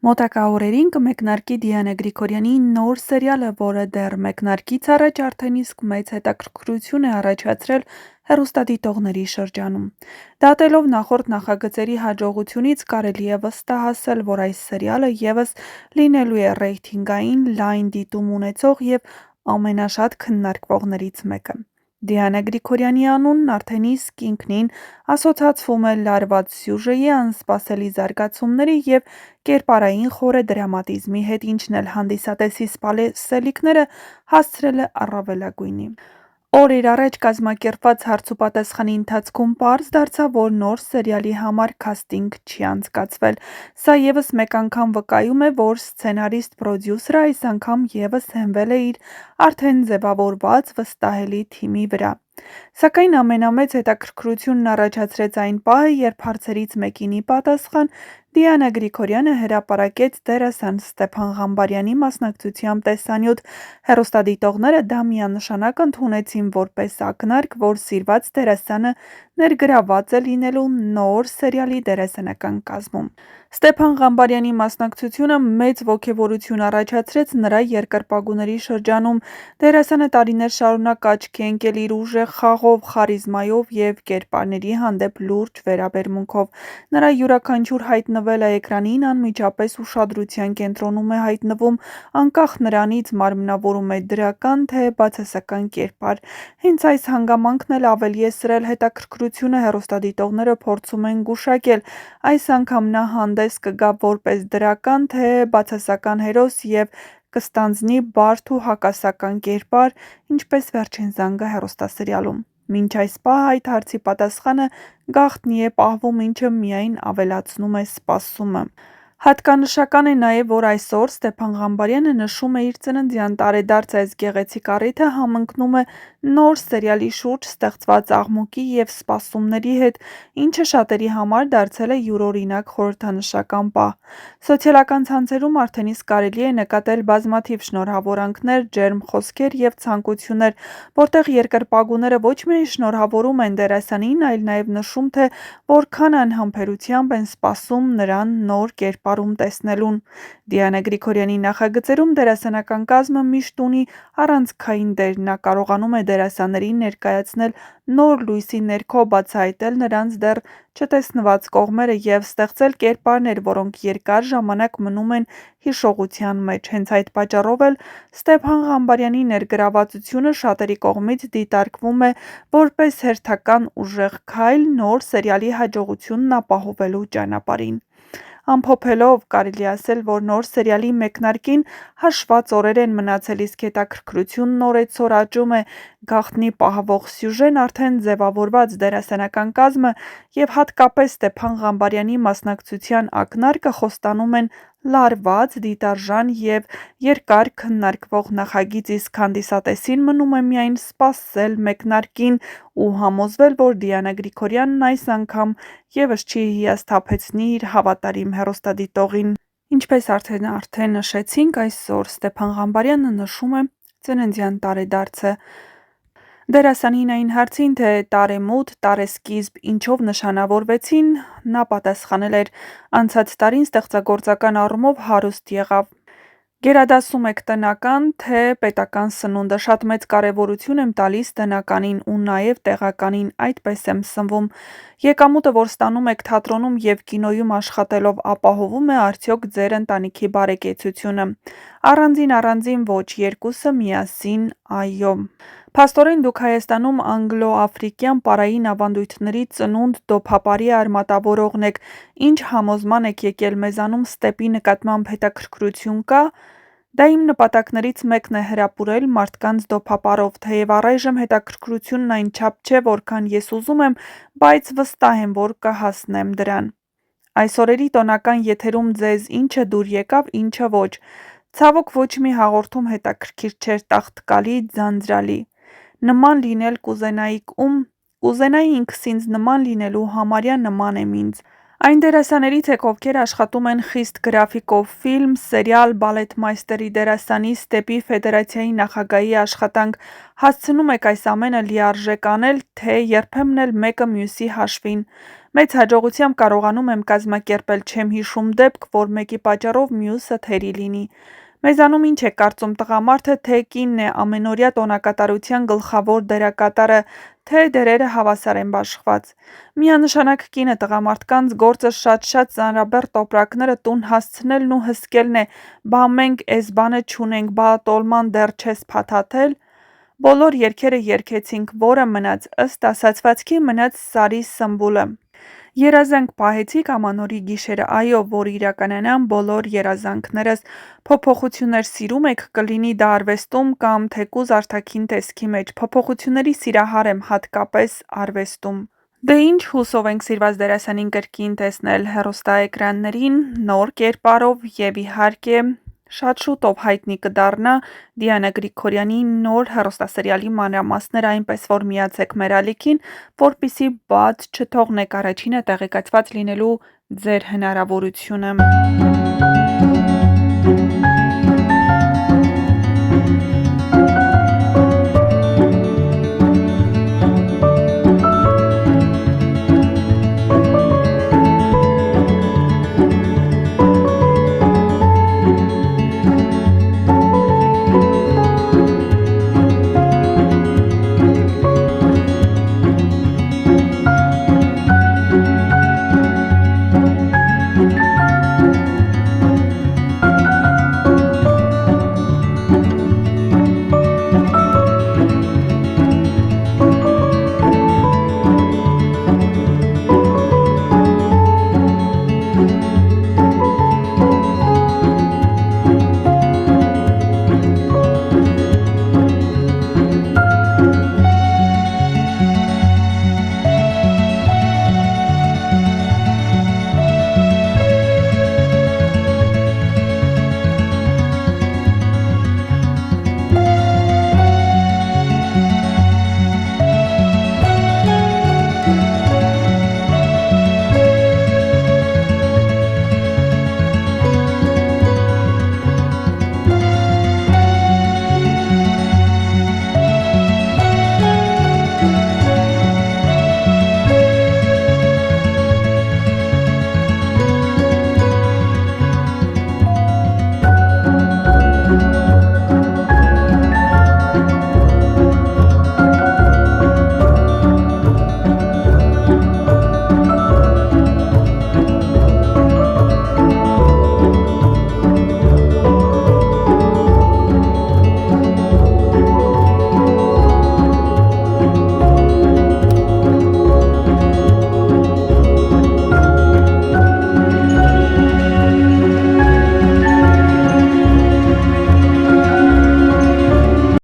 Մոտակա օրերին կմեկնարկի Դիանա Գրիգորյանի նոր սերիալը, որը դեռ մեկնարկից առաջ արդեն իսկ մեծ հետաքրքրություն է առաջացրել հեռուստադիտողների շրջանում։ Դատելով նախորդ նախագծերի հաջողությունից կարելի է վստահել, որ այս սերիալը ևս լինելու է ռեյթինգային լայն դիտում ունեցող և ամենաշատ քննարկվողներից մեկը։ Դիանա Գրիգորյանի անունն արդեն իսկ ինքնին ասոցացվում է լարված սյուժեի, անսպասելի զարգացումների և կերպարային խորը դրամատիզմի հետ, ինչն էլ հանդիսատեսի սպասելիքները հասցրել է առավելագույնի։ Օրեր առաջ կազմակերպված հարցուպատասխանի ընթացքում պարզ դարձավ, որ նոր սերիալի համար քաստինգ չի անցկացվել։ Սա ևս մեկ անգամ վկայում է, որ սցենարիստ-պրոդյուսերը այս անգամ ևս հենվել է իր արդեն ձևավորված վստահելի թիմի վրա։ Սակայն ամենամեծ հետաքրքրությունն առաջացրեց այն պահը, երբ հարցերից մեկինի պատասխան Դիանա Գրիգորյանը հրապարակեց դերասան Ստեփան Ղամբարյանի մասնակցությամբ տեսանյութ։ Հեռուստադիտողները դա միանշանակ ընդունեցին որպես ակնարկ, որ սիրված դերասանը ներգրավված է լինելու նոր սերիալի դերասանական կազմում։ Ստեփան Ղամբարյանի մասնակցությունը մեծ ոգևորություն առաջացրեց նրա երկրպագուների շրջանում։ Դերասանը տարիներ շարունակ աչքի է ընկել իր ուժեղ խաղով, խարիզմայով և կերպարների հանդեպ լուրջ վերաբերմունքով։ Նրա յուրաքանչյուր հայտնվելը էկրանին անմիջապես ուշադրության կենտրոնում է հայտնվում, անկախ նրանից մարմնավորում է դրական, թե բացասական կերպար։ Հենց այս հանգամանքն էլ ավելի է սրել հետաքրքրությունը, հեռուստադիտողները փորձում են գուշակել՝ այս անգամ նա հանդես կգա որպես դրական, թե բացասական հերոս և կստանձնի բարդ ու հակասական կերպար, ինչպես Վերջին զանգը հեռուստասերիալում։ Մինչ այս պահը այդ հարցի պատասխանը գաղտնի է պահվում, ինչը միայն ավելացնում է սպասումը։ Հատկանշական է նաև, որ այսօր Ստեփան Ղամբարյանը նշում է իր ծննդյան տարեդարձը։ Այս գեղեցիկ առիթը համընկնում է նոր սերիալի շուրջ ստեղծված աղմուկի և սպասումների հետ, ինչը շատերի համար դարձել է յուրօրինակ խորհրդանշական պահ։ Սոցիալական ցանցերում արդեն իսկ կարելի է նկատել բազմաթիվ շնորհավորանքներ, ջերմ խոսքեր և ցանկություններ, որտեղ երկրպագուները ոչ միայն շնորհավորում են դերասանին, այլ նաև նշում, թե որքան անհամբերությամբ են սպասում նրան նոր կերպարում տեսնելուն։ Դիանա Գրիգորյանի նախագծերում դերասանական կազմը միշտ ունի առանցքային դեր։ Նա կարողանում է դերասաններին ներկայացնել նոր լույսի ներքո, բացահայտել նրանց դեռ չտեսնված կողմերը և ստեղծել կերպարներ, որոնք երկար ժամանակ մնում են հիշողության մեջ։ Հենց այդ պատճառով էլ Ստեփան Ղամբարյանի ներգրավվածությունը շատերի կողմից դիտարկվում է որպես հերթական ուժեղ քայլ նոր սերիալի հաջողությունն ապահովելու ճանապարհին։ Ամփոփելով, կարելի է ասել, որ նոր սերիալի մեկնարկին հաշված օրեր են մնացել, իսկ հետաքրքրությունն օրեցօր աճում է։ Գաղտնի պահվող սյուժեն, արդեն ձևավորված դերասանական կազմը և հատկապես Ստեփան Ղամբարյանի մասնակցության ակնարկը խոստանում են լարված, դիտարժան և երկար քննարկվող նախագիծ, իսկ հանդիսատեսին մնում է միայն սպասել մեկնարկին ու համոզվել, որ Դիանա Գրիգորյանն այս անգամ ևս չի հիասթափեցնի իր հավատարիմ հեռուստադիտողին։ Ինչպես արդեն նշեցինք, այսօր Ստեփան Ղամբարյանը նշում է ծննդյան տարեդարձը։ Դերասանին այն հարցին, թե տարեմուտ, տարեսկիզբ ինչով նշանավորվեցին, նա պատասխանել էր. «Անցած տարին ստեղծագործական առումով հարուստ եղավ։ Գերադասում եք տնական, թե պետական սնունդը։ Շատ մեծ կարևորություն եմ տալիս տնականին ու նաև տեղականին, այդպես եմ սնվում։ Եկամուտը, որ ստանում եք թատրոնում և կինոյում աշխատելով, ապահովում է արդյոք ձեր ընտանիքի բարեկեցությունը։ Առանձին ոչ, երկուսը միասին՝ այո։ Փաստորեն դուք Հայաստանում անգլո-աֆրիկյան պարային ավանդույթների ծնունդ դոփապարի արմատավորողն եք։ Ինչ համոզման եք եկել, մեզանում ստեպի նկատմամբ հետաքրքրություն կա։ Դա իմ նպատակներից մեկն է հրապուրել մարդկանց դոփապարով, թեև առայժմ հետաքրքրությունն այնչափ չէ, որքան ես ուզում եմ, բայց վստահ եմ, որ կհասնեմ դրան։ Այս օրերի տոնական եթերում ձեզ ինչը դուր եկավ, ինչը ոչ։ Ցավոք ոչ մի հաղորդում հետաքրքիր չէր, տաղտկալի, ձանձրալի։ Նման լինել կուզենայիք ում։ Կուզենայի ինքս ինձ նման լինելու, համարյա նման եմ ինձ։ Այն դերասաններից եք, ովքեր աշխատում են խիստ գրաֆիկով, ֆիլմ, սերիալ, բալետմայստերի, դերասանի, Ստեպի ֆեդերացիայի նախագահի աշխատանք։ Հասցնում եք այս ամենը լիարժեք անել, թե երբեմն էլ մեկը մյուսի հաշվին։ Մեծ հաջողությամբ կարողանում եմ կազմակերպել, չեմ հիշում դեպք, որ մեկի պատճառով մյուսը թերի լինի։ Մեզանում ինչ է կարծում տղամարդը, թե կինն է ամենօրյա տոնակատարության գլխավոր դերակատարը, թե դերերը հավասար են բաշխված։ Միանշանակ կինը տղամարդկանց գործը շատ-շատ ծանրաբեռ տոպրակները տուն հասցնելն ու հսկելն է, բա մենք էս բանը չունենք, բա տոլման դեռ չես փաթաթել։ Բոլոր երգերը երգեցինք, որը մնաց, ըստ ասացվածքի մնաց Սարի սմբուլը։ Երազանք պահեցիք ամանորի գիշերը, այո, որ իրականանան բոլոր երազանքներս։ Փոփոխություններ սիրում եք, կլինի դա արվեստում կամ թեկուզ արտաքին տեսքի մեջ։ Փոփոխությունների սիրահար եմ, հատկապես արվեստում։ Դե ինչ հուսով ենք սիրված դերասանին կրկին տեսնել հեռուստաէկրաններին, նոր կերպարով և իհարկե շատ շուտով հայտնի կդառնա Դիանա Գրիգորյանի նոր հեռուստասերիալի մանրամասները, այնպես որ միացեք մեր ալիքին, որպեսզի բաց չթողնեք առաջինը տեղեկացված լինելու ձեր հնարավորությունը։